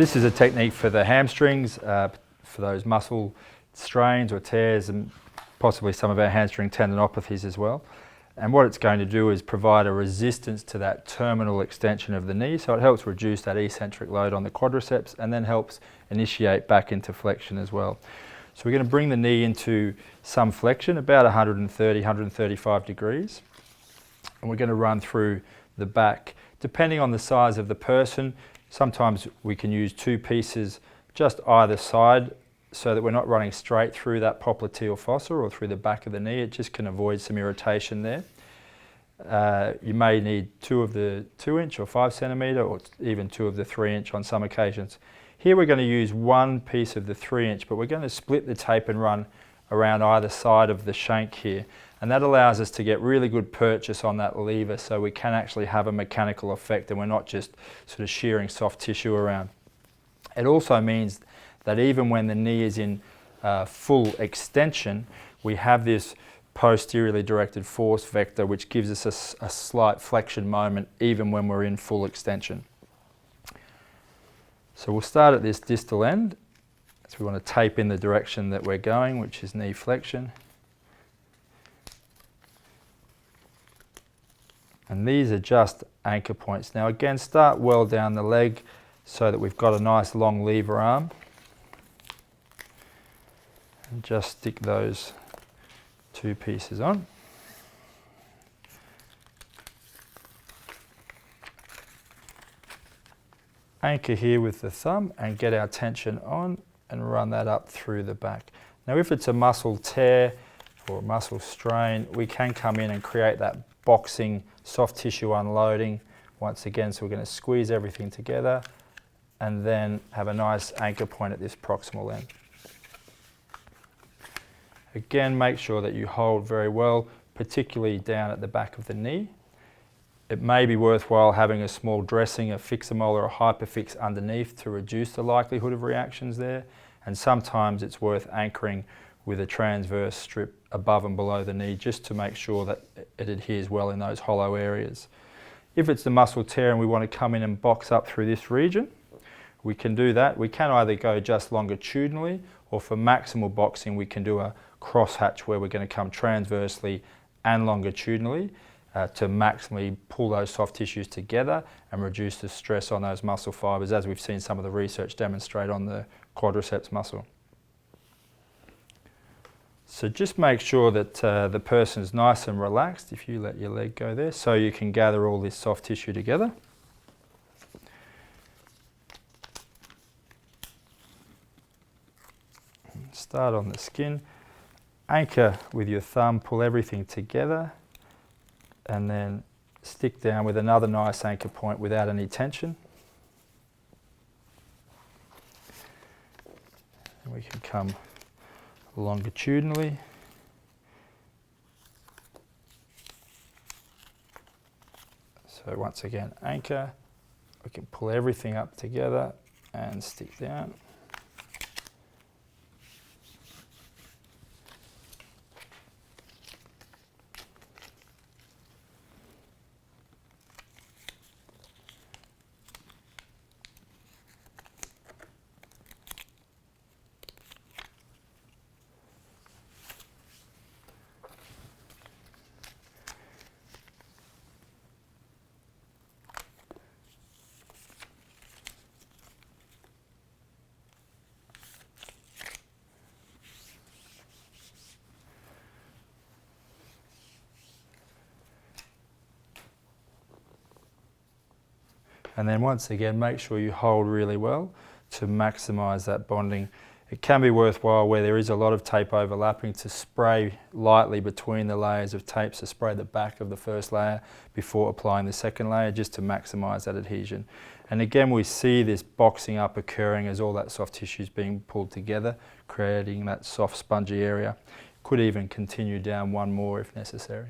This is a technique for the hamstrings, for those muscle strains or tears, and possibly some of our hamstring tendinopathies as well. And what it's going to do is provide a resistance to that terminal extension of the knee, so it helps reduce that eccentric load on the quadriceps and then helps initiate back into flexion as well. So we're going to bring the knee into some flexion, about 130, 135 degrees. And we're going to run through the back. Depending on the size of the person, sometimes we can use two pieces just either side so that we're not running straight through that popliteal fossa or through the back of the knee. It just can avoid some irritation there. You may need two of the 2-inch or 5 centimetre or even two of the 3-inch on some occasions. Here we're going to use one piece of the 3-inch, but we're going to split the tape and run around either side of the shank here. And that allows us to get really good purchase on that lever, so we can actually have a mechanical effect and we're not just sort of shearing soft tissue around. It also means that even when the knee is in full extension, we have this posteriorly directed force vector which gives us a slight flexion moment even when we're in full extension. So we'll start at this distal end. So we want to tape in the direction that we're going, which is knee flexion. And these are just anchor points. Now again, start well down the leg so that we've got a nice long lever arm. And just stick those two pieces on. Anchor here with the thumb and get our tension on and run that up through the back. Now if it's a muscle tear or a muscle strain, we can come in and create that boxing soft tissue unloading once again. So we're going to squeeze everything together and then have a nice anchor point at this proximal end. Again, make sure that you hold very well, particularly down at the back of the knee. It may be worthwhile having a small dressing, a fixamol or a hyperfix underneath to reduce the likelihood of reactions there. And sometimes it's worth anchoring with a transverse strip above and below the knee just to make sure that it adheres well in those hollow areas. If it's the muscle tear and we want to come in and box up through this region, we can do that. We can either go just longitudinally, or for maximal boxing we can do a crosshatch where we're going to come transversely and longitudinally to maximally pull those soft tissues together and reduce the stress on those muscle fibres, as we've seen some of the research demonstrate on the quadriceps muscle. So just make sure that the person is nice and relaxed if you let your leg go there, so you can gather all this soft tissue together. Start on the skin, anchor with your thumb, pull everything together, and then stick down with another nice anchor point without any tension. And we can come longitudinally. So once again, anchor, we can pull everything up together and stick down. And then once again, make sure you hold really well to maximise that bonding. It can be worthwhile where there is a lot of tape overlapping to spray lightly between the layers of tape, so spray the back of the first layer before applying the second layer just to maximise that adhesion. And again, we see this boxing up occurring as all that soft tissue is being pulled together, creating that soft spongy area. Could even continue down one more if necessary.